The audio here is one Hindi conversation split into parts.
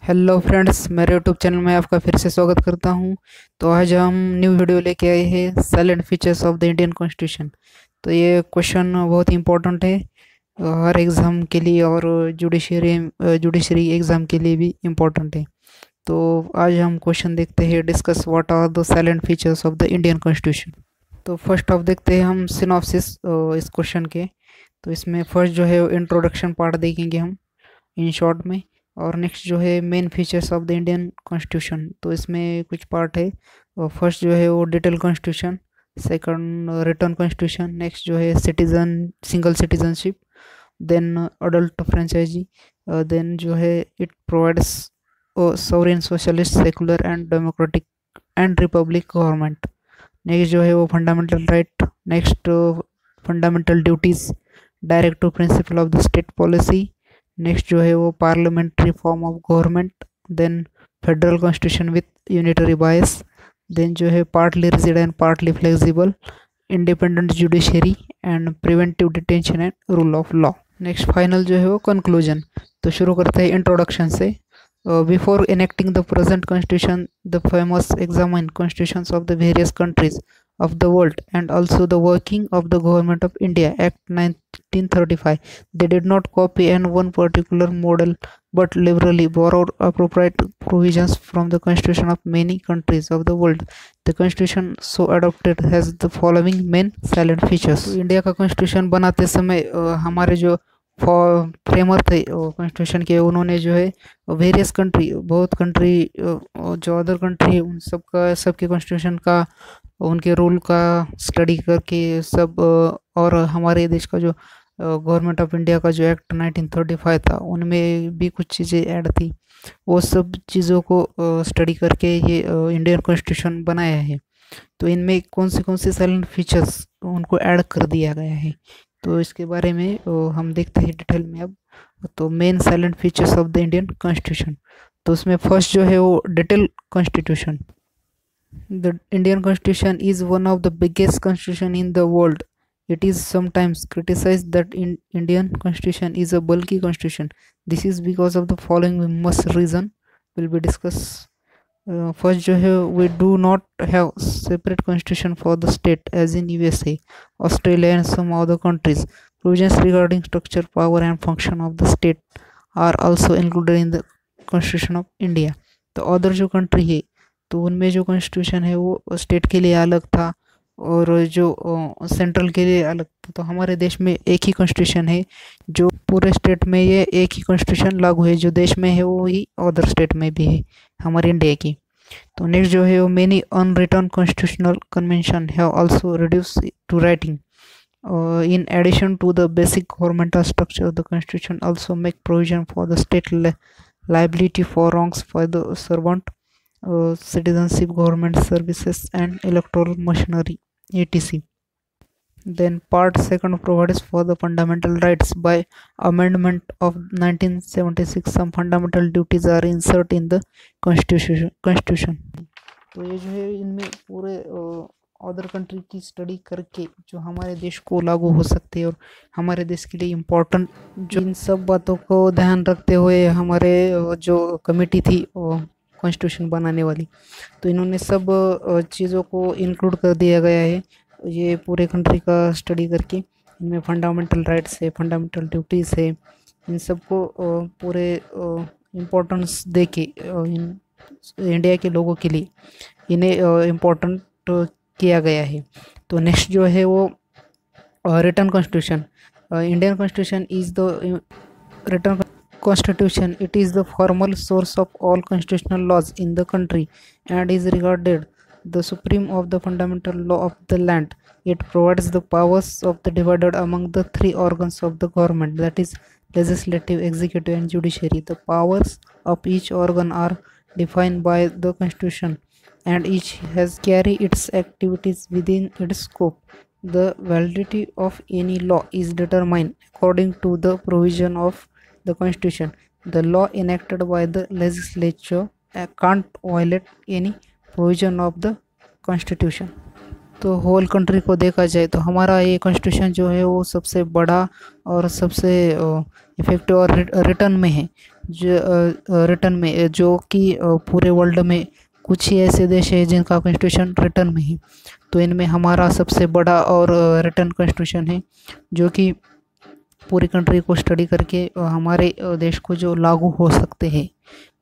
हेलो फ्रेंड्स, मेरे यूट्यूब चैनल में आपका फिर से स्वागत करता हूं। तो आज हम न्यू वीडियो लेके आए हैं silent features of the Indian constitution. तो ये क्वेश्चन बहुत ही इम्पोर्टेंट है हर एग्ज़ाम के लिए, और जुडिशरी एग्ज़ाम के लिए भी इम्पोर्टेंट है। तो आज हम क्वेश्चन देखते हैं, discuss what are the salient features of the Indian constitution. तो फर्स्ट ऑफ देखते हैं हम सिनॉप्सिस इस क्वेश्चन के। तो इसमें फर्स्ट जो है इंट्रोडक्शन पार्ट देखेंगे हम इन शॉर्ट में, और नेक्स्ट जो है main features of the Indian constitution. तो इसमें कुछ पार्ट है। फर्स्ट जो है वो detail constitution, second written constitution, next जो है single citizenship, then adult franchise, then जो है it provides sovereign socialist secular and democratic and republic government. Next जो है वो fundamental right, next fundamental duties, directive principle of the state policy, next जो है वो parliamentary form of government, then federal constitution with unitary bias, then जो है partly rigid and partly flexible, independent judiciary and preventive detention and rule of law. Next final जो है वो कंक्लूजन। तो शुरू करते हैं इंट्रोडक्शन से। Before enacting the present constitution, the famous examined constitutions of the various countries of the world and also the working of the government of India Act 1935. They did not copy and one particular model but liberally borrowed appropriate provisions from the constitution of many countries of the world. The constitution so adopted has the following main salient features. India का कॉन्स्टिट्यूशन बनाते समय हमारे जो फ्रेमर थे कॉन्स्टिट्यूशन के, उन्होंने जो है वेरियस कंट्री, बहुत कंट्री जो अदर कंट्री है उन सबके कॉन्स्टिट्यूशन का, उनके रूल का स्टडी करके सब, और हमारे देश का जो गवर्नमेंट ऑफ इंडिया का जो एक्ट 1935 था उनमें भी कुछ चीज़ें ऐड थी। वो सब चीज़ों को स्टडी करके ये इंडियन कॉन्स्टिट्यूशन बनाया है। तो इनमें कौन से साइलेंट फीचर्स उनको ऐड कर दिया गया है, तो इसके बारे में हम देखते हैं डिटेल में अब। तो main silent features of the Indian constitution, तो उसमें फर्स्ट जो है वो detail constitution. The Indian constitution is one of the biggest constitution in the world. It is sometimes criticized that Indian constitution is a bulky constitution. This is because of the following must reason will be discussed. First जो है, we do not have separate constitution for the state as in USA, Australia and some other countries. Provisions regarding structure, power and function of the state are also included in the constitution of India. तो अदर जो कंट्री है तो उनमें जो कॉन्स्टिट्यूशन है वो स्टेट के लिए अलग था और जो सेंट्रल के लिए अलग था। तो हमारे देश में एक ही कॉन्स्टिट्यूशन है, जो पूरे स्टेट में ये एक ही कॉन्स्टिट्यूशन लागू है, जो देश में है वो ही अदर स्टेट में भी है हमारे इंडिया की। तो नेक्स्ट जो है वो many unwritten constitutional convention have also reduce to writing. In addition to the basic governmental structure, the constitution also make provision for the state liability for wrongs for the servant, citizenship, government services and electoral machinery, etc. Then part second provides for the fundamental rights. By amendment of 1976, some fundamental duties are inserted in the constitution. तो ये जो है इनमें पूरे अदर कंट्री की स्टडी करके जो हमारे देश को लागू हो सकते हैं और हमारे देश के लिए इम्पोर्टेंट, जो इन सब बातों को ध्यान रखते हुए हमारे जो कमेटी थी कॉन्स्टिट्यूशन बनाने वाली, तो इन्होंने सब चीज़ों को इंक्लूड कर दिया गया है ये पूरे कंट्री का स्टडी करके। इनमें फंडामेंटल राइट्स है, फंडामेंटल ड्यूटीज़ है, इन सबको पूरे इम्पोर्टेंस दे के इंडिया के लोगों के लिए इन्हें इम्पोर्टेंट किया गया है। तो नेक्स्ट जो है वो return constitution. Indian constitution is the return constitution. It is the formal source of all constitutional laws in the country and is regarded the supreme of the fundamental law of the land. It provides the powers of the divided among the three organs of the government, that is legislative, executive and judiciary. The powers of each organ are defined by the constitution and each has carry its activities within its scope. The validity of any law is determined according to the provision of the constitution. The law enacted by the legislature can't violate any provision of the constitution. तो होल कंट्री को देखा जाए तो हमारा ये कॉन्स्टिट्यूशन जो है वो सबसे बड़ा और सबसे इफेक्टिव और रिटर्न में है। जो रिटर्न में, जो कि पूरे वर्ल्ड में कुछ ही ऐसे देश है जिनका कॉन्स्टिट्यूशन रिटर्न में है। तो इनमें हमारा सबसे बड़ा और रिटर्न कॉन्स्टिट्यूशन है, जो कि पूरी कंट्री को स्टडी करके हमारे देश को जो लागू हो सकते हैं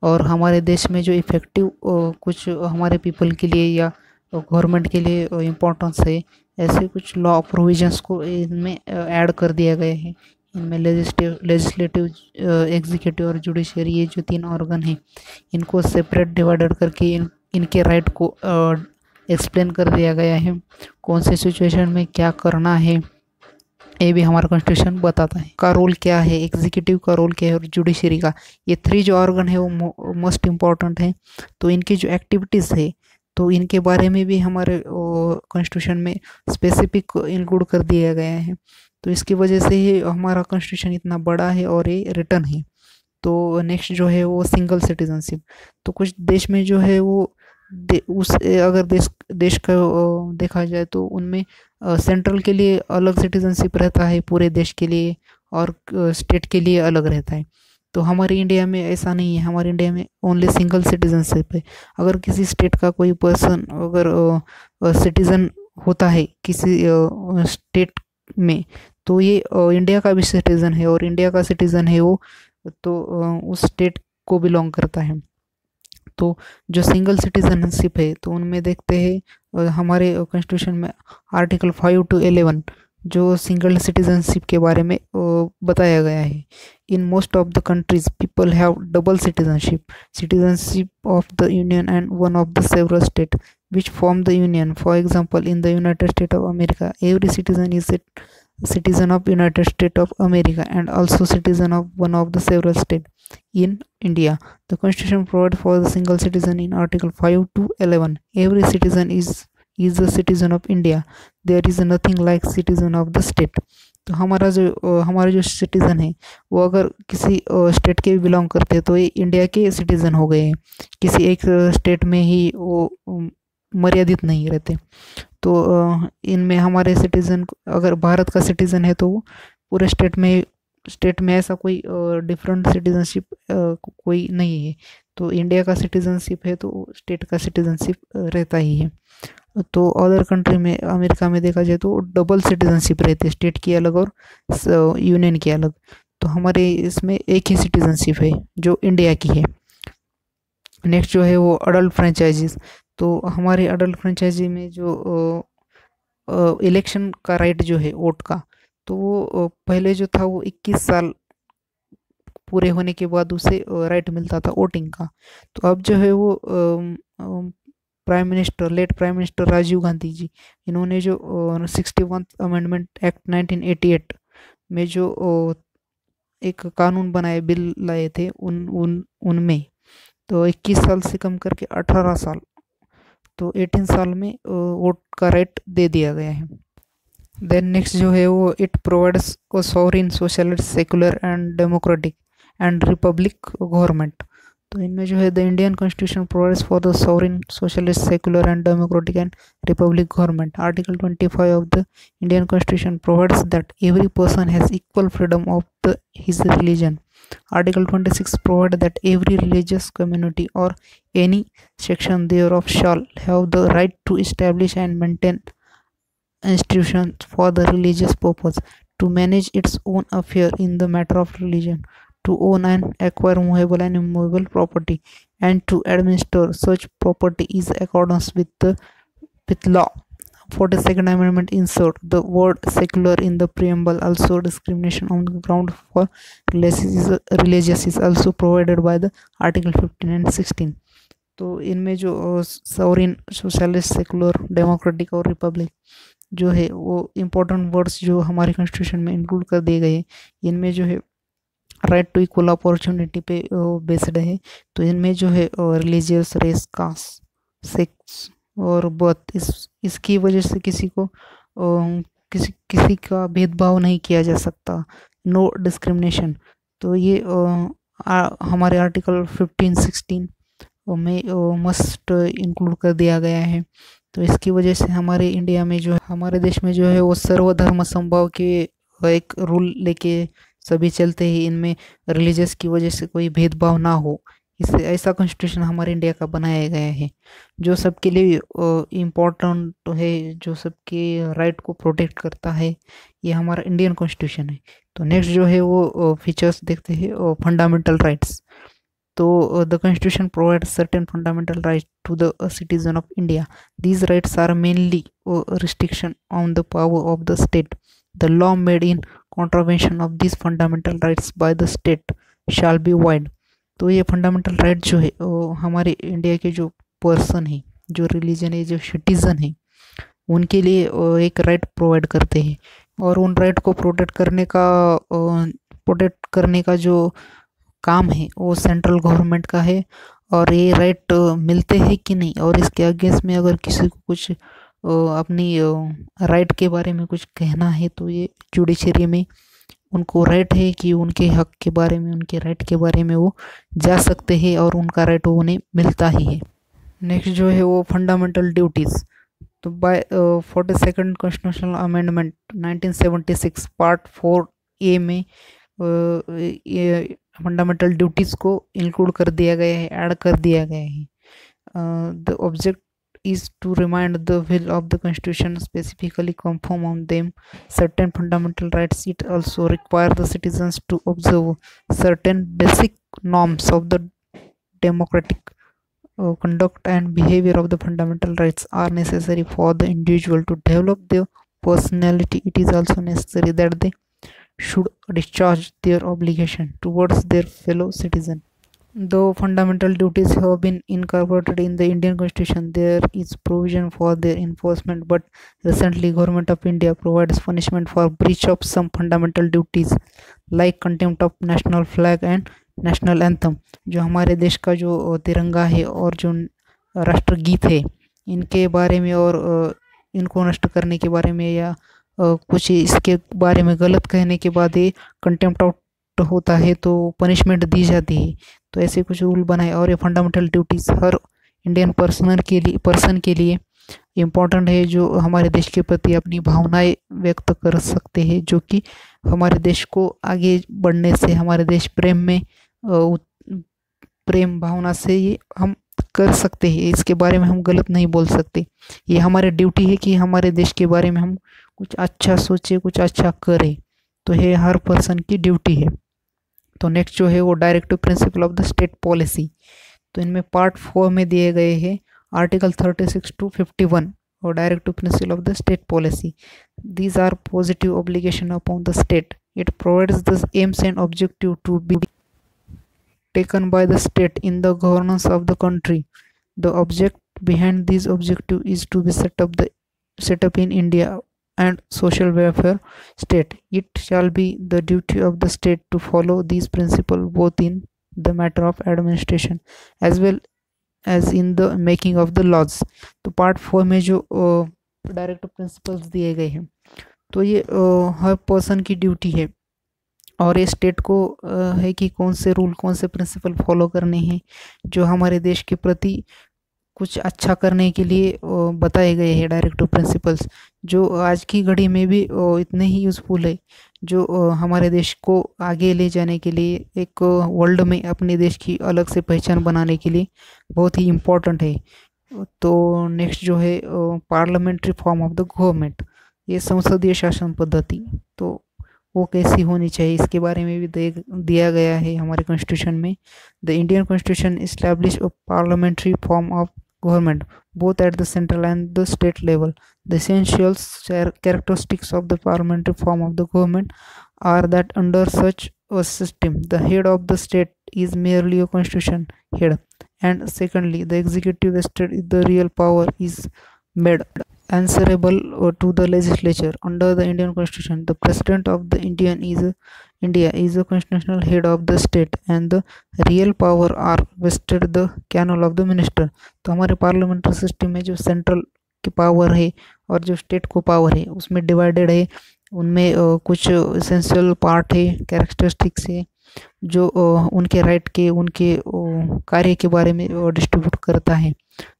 और हमारे देश में जो इफ़ेक्टिव कुछ हमारे पीपल के लिए या गवर्नमेंट के लिए इम्पोर्टेंस है, ऐसे कुछ लॉ प्रोविजंस को इनमें ऐड कर दिया गया है। इनमें लेजिस्लेटिव, एग्जीक्यूटिव और जुडिशरी, ये जो 3 ऑर्गन हैं, इनको सेपरेट डिवाइडेड करके इनके राइट को एक्सप्लेन कर दिया गया है। कौन से सिचुएशन में क्या करना है ये भी हमारा कॉन्स्टिट्यूशन बताता है। का रोल क्या है, एग्जीक्यूटिव का रोल क्या है और जुडिशरी का, ये 3 जो ऑर्गन है वो मोस्ट इम्पॉर्टेंट है। तो इनकी जो एक्टिविटीज़ है तो इनके बारे में भी हमारे कॉन्स्टिट्यूशन में स्पेसिफिक इंक्लूड कर दिया गया है। तो इसकी वजह से ही हमारा कॉन्स्टिट्यूशन इतना बड़ा है और ये रिटर्न है। तो नेक्स्ट जो है वो सिंगल सिटीजनशिप। तो कुछ देश में जो है वो अगर देश का देखा जाए तो उनमें सेंट्रल के लिए अलग सिटीजनशिप रहता है पूरे देश के लिए, और स्टेट के लिए अलग रहता है। तो हमारे इंडिया में ऐसा नहीं है, हमारे इंडिया में ओनली सिंगल सिटीजनशिप है। अगर किसी स्टेट का कोई पर्सन अगर सिटीजन होता है किसी स्टेट में, तो ये इंडिया का भी सिटीजन है, और इंडिया का सिटीजन है वो तो उस स्टेट को बिलोंग करता है। तो जो सिंगल सिटीजनशिप है तो उनमें देखते हैं हमारे कॉन्स्टिट्यूशन में आर्टिकल 5 to 11 जो सिंगल सिटीजनशिप के बारे में बताया गया है। In most of the countries people have double citizenship of the union and one of the several state which form the union. For example, in the United state of America every citizen is a citizen of United States of America and also citizen of one of the several states. In India, the Constitution provides for the single citizen in Article 5 to 11. Every citizen is a citizen of India. There is nothing like citizen of the state. तो हमारे जो सिटीज़न है वो अगर किसी स्टेट के भी बिलोंग करते हैं तो ये इंडिया के सिटीज़न हो गए हैं, किसी एक स्टेट में ही वो मर्यादित नहीं रहते। तो इनमें हमारे सिटीज़न, अगर भारत का सिटीज़न है तो वो पूरे स्टेट में ऐसा कोई डिफरेंट सिटीजनशिप कोई नहीं है। तो इंडिया का सिटीजनशिप है तो स्टेट का सिटीजनशिप रहता ही है। तो अदर कंट्री में, अमेरिका में देखा जाए तो डबल सिटीजनशिप रहती है, स्टेट की अलग और यूनियन की अलग। तो हमारे इसमें एक ही सिटीजनशिप है जो इंडिया की है। नेक्स्ट जो है वो अडल्ट फ्रेंचाइजीज। तो हमारे अडल्ट फ्रेंचाइजी में जो इलेक्शन का राइट जो है वोट का, तो वो पहले जो था वो 21 साल पूरे होने के बाद उसे राइट मिलता था वोटिंग का। तो अब जो है वो late prime minister Rajiv Gandhi ji, इन्होंने जो 61 अमेंडमेंट एक्ट 1988 में जो एक कानून बनाए, बिल लाए थे, उनमें तो 21 साल से कम करके 18 साल, तो 18 साल में वोट का राइट दे दिया गया है। देन नेक्स्ट जो है वो it provides a sovereign, socialist, secular and democratic and republic government. तो इनमें जो है the Indian constitution provides for the sovereign, socialist, secular and democratic and republic government. Article 25 of the Indian constitution provides that every person has equal freedom of his religion. Article 26 provides that every religious community or any section thereof shall have the right to establish and maintain institutions for the religious purpose, to manage its own affair in the matter of religion, to own and acquire movable and immovable property, and to administer such property in accordance with law. 42nd Amendment insert the word secular in the preamble. Also, discrimination on the ground for religious is also provided by the Article 15 and 16. तो इनमें जो सॉवरेन, सोशलिस्ट, सेकुलर, डेमोक्रेटिक और रिपब्लिक जो है वो इम्पोर्टेंट वर्ड्स जो हमारे कॉन्स्टिट्यूशन में इंक्लूड कर दिए गए। इनमें जो है राइट टू इक्वल अपॉर्चुनिटी पे बेस्ड है। तो इनमें जो है रिलीजियस, रेस, कास्ट, सेक्स और बर्थ, इसकी वजह से किसी का भेदभाव नहीं किया जा सकता, नो डिस्क्रिमिनेशन। तो ये हमारे आर्टिकल 15-16 में मस्ट इंक्लूड कर दिया गया है। तो इसकी वजह से हमारे इंडिया में जो है, हमारे देश में जो है वो सर्वधर्म समभाव के एक रूल लेके सभी चलते हैं, इनमें रिलीजियस की वजह से कोई भेदभाव ना हो, इसे ऐसा कॉन्स्टिट्यूशन हमारे इंडिया का बनाया गया है जो सबके लिए इम्पोर्टेंट है, जो सबके राइट को प्रोटेक्ट करता है। ये हमारा इंडियन कॉन्स्टिट्यूशन है। तो नेक्स्ट जो है वो फीचर्स देखते हैं, फंडामेंटल राइट्स। तो the constitution provides certain fundamental rights to the citizen of India. These rights are mainly restriction on the power of the state. The law made in contravention of these fundamental rights by the state shall be void. तो ये फंडामेंटल राइट जो है हमारे इंडिया के जो पर्सन है, जो रिलीजन है, जो सिटीजन है, उनके लिए एक राइट प्रोवाइड करते हैं। और उन राइट को प्रोटेक्ट करने का जो काम है वो सेंट्रल गवर्नमेंट का है। और ये राइट मिलते हैं कि नहीं, और इसके अगेंस्ट में अगर किसी को कुछ अपनी राइट के बारे में कुछ कहना है तो ये जुडिशरी में उनको राइट है कि उनके हक के बारे में, उनके राइट के बारे में वो जा सकते हैं और उनका राइट उन्हें मिलता ही है। नेक्स्ट जो है वो फंडामेंटल ड्यूटीज़। तो by 42nd constitutional amendment 1976 part 4A में ये फंडामेंटल ड्यूटीज़ को इंक्लूड कर दिया गया है, ऐड कर दिया गया है। The object is to remind the will of the constitution, specifically confer on them certain fundamental rights. It also requires the citizens to observe certain basic norms of the democratic conduct and behavior of the fundamental rights are necessary for the individual to develop their personality. It is also necessary that they should discharge their obligation towards their fellow citizen. Though fundamental duties have been incorporated in the Indian Constitution, there is provision for their enforcement, but recently Government of India provides punishment for breach of some fundamental duties like contempt of national flag and national anthem. जो हमारे देश का जो तिरंगा है और जो राष्ट्रगीत है, इनके बारे में और इनको नष्ट करने के बारे में या कुछ इसके बारे में गलत कहने के बाद ये कंटेम्प्ट आउट होता है तो पनिशमेंट दी जाती है। तो ऐसे कुछ रूल बनाए। और ये फंडामेंटल ड्यूटीज़ हर इंडियन पर्सन के लिए इम्पोर्टेंट है, जो हमारे देश के प्रति अपनी भावनाएं व्यक्त कर सकते हैं, जो कि हमारे देश को आगे बढ़ने से, हमारे देश प्रेम भावना से ये हम कर सकते हैं। इसके बारे में हम गलत नहीं बोल सकते। ये हमारी ड्यूटी है कि हमारे देश के बारे में हम कुछ अच्छा सोचे, कुछ अच्छा करें। तो ये हर पर्सन की ड्यूटी है। तो नेक्स्ट जो है वो directive principle of the state policy. तो इनमें पार्ट 4 में दिए गए हैं आर्टिकल 36 to 51 और directive principle of the state policy. These are positive obligation upon the state. It provides the aims and objective to be taken by the state in the governance of the country. The object behind this objective is to be set up in India and social welfare state. It shall be the duty of the state to follow these principles both in the matter of administration as well as in the making of the laws. तो पार्ट 4 में जो डायरेक्टिव प्रिंसिपल्स दिए गए हैं, तो ये हर पर्सन की ड्यूटी है और ये स्टेट को है कि कौन से रूल, कौन से प्रिंसिपल फॉलो करने हैं, जो हमारे देश के प्रति कुछ अच्छा करने के लिए बताए गए हैं डायरेक्टिव प्रिंसिपल्स, जो आज की घड़ी में भी इतने ही यूज़फुल है, जो हमारे देश को आगे ले जाने के लिए, एक वर्ल्ड में अपने देश की अलग से पहचान बनाने के लिए बहुत ही इम्पोर्टेंट है। तो नेक्स्ट जो है parliamentary form of the government, ये संसदीय शासन पद्धति, तो वो कैसी होनी चाहिए इसके बारे में भी दिया गया है हमारे कॉन्स्टिट्यूशन में। The Indian constitution establish a parliamentary form of government both at the central and the state level. The essential characteristics of the parliamentary form of the government are that under such a system the head of the state is merely a constitution head, and secondly the executive state is the real power is made answerable to the legislature. Under the Indian constitution the president of the India is a constitutional head of the state and the real power are vested the canal of the minister. तो हमारे पार्लियामेंट्री सिस्टम में जो सेंट्रल की पावर है और जो स्टेट को पावर है उसमें डिवाइडेड है। उनमें कुछ एसेंशियल पार्ट है, कैरेक्टरिस्टिक्स है, जो उनके राइट के, उनके कार्य के बारे में डिस्ट्रीब्यूट करता है।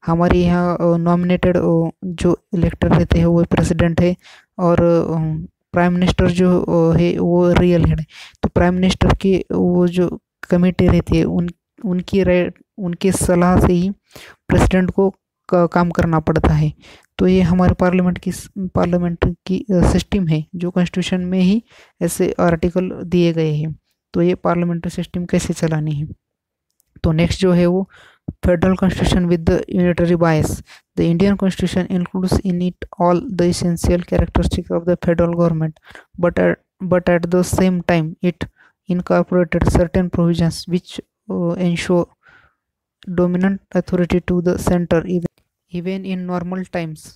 हमारे यहाँ नॉमिनेटेड जो इलेक्टर रहते हैं वो प्रेसिडेंट है, और प्राइम मिनिस्टर जो है वो रियल हेड है। तो प्राइम मिनिस्टर की वो जो कमेटी रहती है उनकी सलाह से ही प्रेसिडेंट को काम करना पड़ता है। तो ये हमारे पार्लियामेंट की सिस्टम है, जो कॉन्स्टिट्यूशन में ही ऐसे आर्टिकल दिए गए हैं। तो ये पार्लियामेंट्री सिस्टम कैसे चलानी है। तो नेक्स्ट जो है वो federal constitution with the unitary bias. The Indian constitution includes in it all the essential characteristics of the federal government, but at the same time it incorporated certain provisions which ensure dominant authority to the center even in normal times।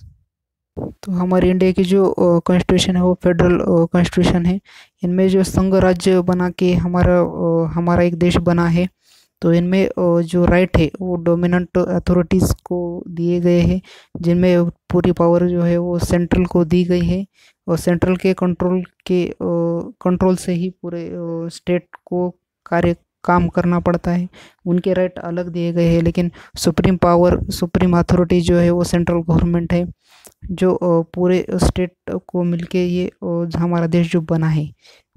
तो हमारे इंडिया की जो कॉन्स्टिट्यूशन है वो फेडरल कॉन्स्टिट्यूशन है। इनमें जो संघ राज्य बना के हमारा एक देश बना है, तो इनमें जो राइट है वो डोमिनेंट अथॉरिटीज़ को दिए गए हैं, जिनमें पूरी पावर जो है वो सेंट्रल को दी गई है, और सेंट्रल के कंट्रोल से ही पूरे स्टेट को काम करना पड़ता है। उनके राइट अलग दिए गए हैं, लेकिन सुप्रीम अथॉरिटी जो है वो सेंट्रल गवर्नमेंट है, जो पूरे स्टेट को मिलके ये हमारा देश जो बना है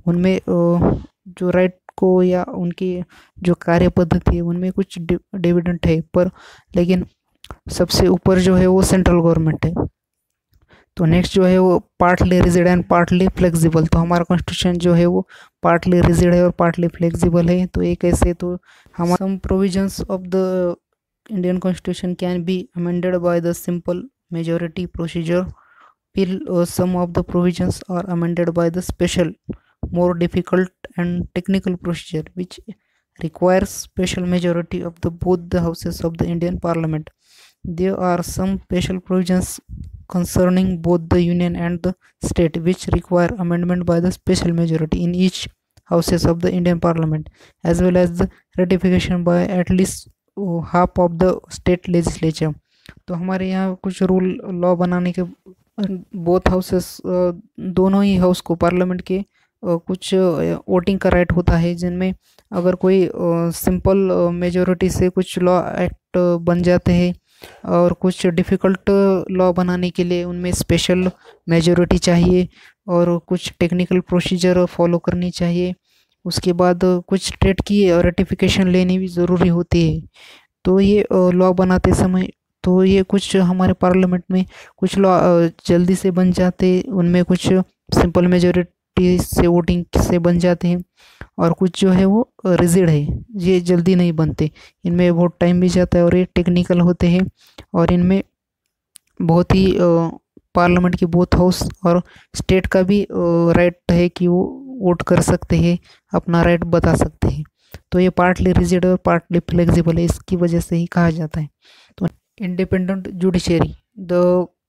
उनमें जो राइट को या उनकी जो कार्य पद्धति है उनमें कुछ डिविडेंट है, पर लेकिन सबसे ऊपर जो है वो सेंट्रल गवर्नमेंट है। तो नेक्स्ट जो है वो partly rigid and partly flexible. तो हमारा कॉन्स्टिट्यूशन जो है वो पार्टली रिजिड है और पार्टली फ्लेक्सिबल है। तो एक ऐसे तो हमारा some provisions of the Indian constitution can be amended by the simple majority procedure, while some of the provisions are amended by the special, more difficult and technical procedure which requires special majority of both the houses of the Indian Parliament. There are some special provisions concerning both the union and the state which require amendment by the special majority in each houses of the Indian Parliament, as well as the ratification by at least half of the state legislature। तो हमारे यहाँ कुछ रूल लॉ बनाने के बोथ हाउसेस, दोनों ही हाउस को, पार्लियामेंट के कुछ वोटिंग का राइट होता है, जिनमें अगर कोई सिंपल मेजॉरिटी से कुछ लॉ एक्ट बन जाते हैं, और कुछ डिफ़िकल्ट लॉ बनाने के लिए उनमें स्पेशल मेजॉरिटी चाहिए और कुछ टेक्निकल प्रोसीजर फॉलो करनी चाहिए। उसके बाद कुछ स्टेट की रेटिफिकेशन लेनी भी ज़रूरी होती है। तो ये लॉ बनाते समय तो ये कुछ हमारे पार्लियामेंट में कुछ लॉ जल्दी से बन जाते, उनमें कुछ सिंपल मेजॉरिटी से वोटिंग से बन जाते हैं, और कुछ जो है वो रिजिड है, ये जल्दी नहीं बनते, इनमें बहुत टाइम भी जाता है और ये टेक्निकल होते हैं, और इनमें बहुत ही पार्लियामेंट की बोथ हाउस और स्टेट का भी राइट है कि वो वोट कर सकते हैं, अपना राइट बता सकते हैं। तो ये पार्टली रिजिड और पार्टली फ्लेक्सिबल है, इसकी वजह से ही कहा जाता है। तो independent judiciary. The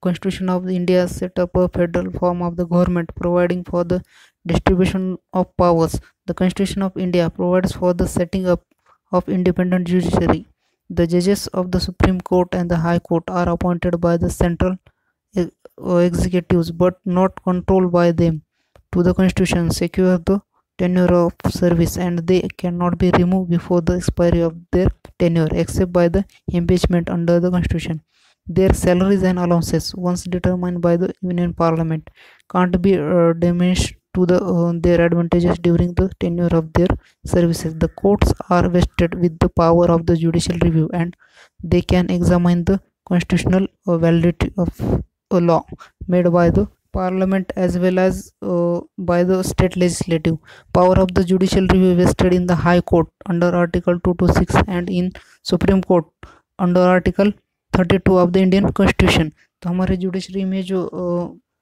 Constitution of India set up a federal form of the government providing for the distribution of powers. The Constitution of India provides for the setting up of independent judiciary. The judges of the Supreme Court and the High Court are appointed by the central executives but not controlled by them. To the Constitution secure the tenure of service, and they cannot be removed before the expiry of their tenure except by the impeachment under the Constitution. Their salaries and allowances, once determined by the Union Parliament, can't be diminished to their advantages during the tenure of their services. The courts are vested with the power of the judicial review, and they can examine the constitutional validity of a law made by the Parliament as well as by the state legislative. Power of the judicial review vested in the High Court under Article 226 and in Supreme Court under Article 32 of the Indian Constitution। तो हमारे जुडिशरी में जो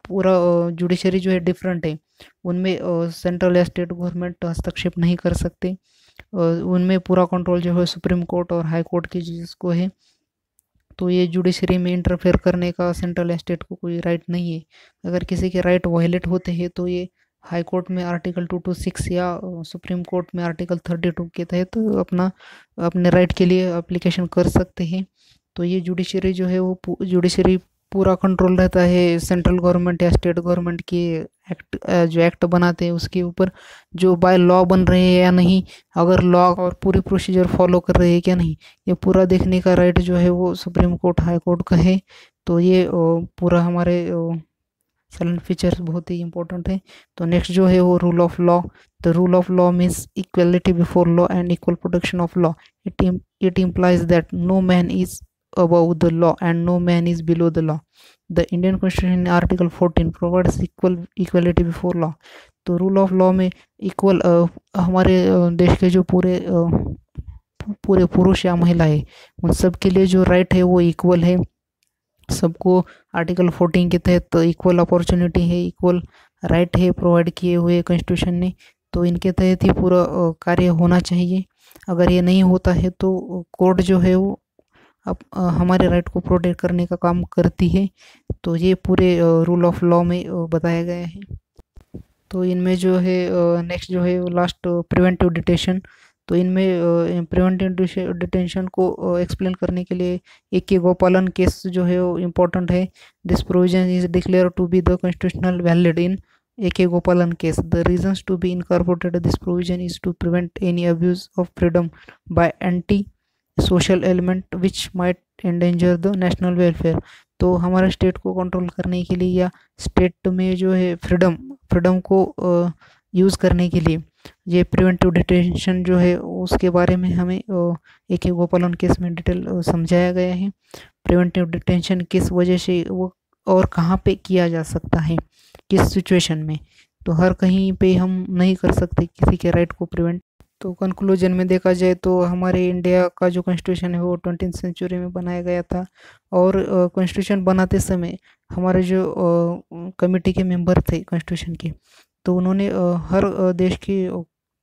पूरा जुडिशरी जो है डिफरेंट है, उनमें सेंट्रल या स्टेट गवर्नमेंट हस्तक्षेप नहीं कर सकते, उनमें पूरा कंट्रोल जो है सुप्रीम कोर्ट और हाई कोर्ट की जजेस को है। तो ये जुडिशरी में इंटरफेयर करने का सेंट्रल या स्टेट को कोई राइट नहीं है। अगर किसी के राइट वायलेट होते हैं तो ये हाई कोर्ट में आर्टिकल 226 या सुप्रीम कोर्ट में आर्टिकल 32 के तहत तो अपने राइट के लिए एप्लीकेशन कर सकते हैं। तो ये जुडिशरी जो है वो जुडिशरी पूरा कंट्रोल रहता है सेंट्रल गवर्नमेंट या स्टेट गवर्नमेंट के जो एक्ट बनाते हैं उसके ऊपर, जो बाय लॉ बन रहे हैं या नहीं, अगर लॉ और पूरी प्रोसीजर फॉलो कर रहे हैं क्या नहीं, ये पूरा देखने का राइट जो है वो सुप्रीम कोर्ट हाई कोर्ट का है। तो ये पूरा हमारे साइलेंट फीचर्स बहुत ही इंपॉर्टेंट है। तो नेक्स्ट जो है वो rule of law. The rule of law means equality before law and equal protection of law. It implies that no man is above the law and no man is below the law. The Indian Constitution in Article 14 provides equality before law. तो रूल ऑफ लॉ में इक्वल हमारे देश के जो पूरे पुरुष या महिला है उन सब के लिए जो राइट है वो इक्वल है। सबको आर्टिकल 14 के तहत इक्वल अपॉर्चुनिटी है, इक्वल राइट है प्रोवाइड किए हुए कॉन्स्टिट्यूशन ने। तो इनके तहत ही पूरा कार्य होना चाहिए। अगर ये नहीं होता है तो कोर्ट जो है वो अब हमारे राइट को प्रोटेक्ट करने का काम करती है। तो ये पूरे रूल ऑफ लॉ में बताया गया है। तो इनमें जो है नेक्स्ट जो है लास्ट प्रिवेंटिव डिटेंशन। तो इनमें प्रिवेंटिव डिटेंशन को एक्सप्लेन करने के लिए A.K. गोपालन केस जो है वो इम्पोर्टेंट है। This provision is declare to be the constitutional valid in A.K. Gopalan case. The reasons to be incorporated this provision is to prevent any abuse of freedom by anti social element which might endanger the national welfare. तो हमारे स्टेट को कंट्रोल करने के लिए या स्टेट में जो है फ्रीडम को यूज़ करने के लिए ये प्रिवेंटिव डिटेंशन जो है उसके बारे में हमें A.K. गोपालन केस में डिटेल समझाया गया है। प्रिवेंटिव डिटेंशन किस वजह से वो और कहाँ पे किया जा सकता है, किस सिचुएशन में। तो हर कहीं पे हम नहीं कर सकते किसी के राइट को प्रिवेंट। तो कंक्लूजन में देखा जाए तो हमारे इंडिया का जो कॉन्स्टिट्यूशन है वो 20th सेंचुरी में बनाया गया था। और कॉन्स्टिट्यूशन बनाते समय हमारे जो कमेटी के मेंबर थे कॉन्स्टिट्यूशन के, तो उन्होंने हर देश की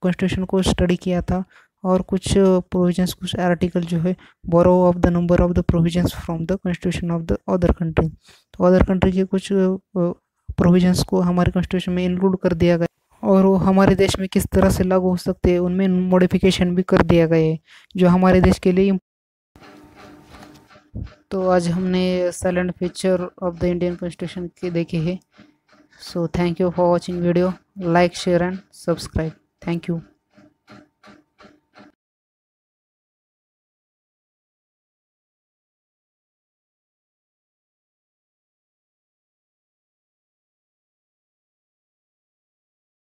कॉन्स्टिट्यूशन को स्टडी किया था और कुछ प्रोविजंस, कुछ आर्टिकल जो है borrow of the number of the provisions from the constitution of the other country. तो अदर कंट्री के कुछ प्रोविजंस को हमारे कॉन्स्टिट्यूशन में इंक्लूड कर दिया गया और वो हमारे देश में किस तरह से लागू हो सकते हैं उनमें मॉडिफिकेशन भी कर दिया गया है जो हमारे देश के लिए। तो आज हमने silent feature of the Indian constitution के देखे हैं। So thank you for watching video. Like, share and subscribe. Thank you.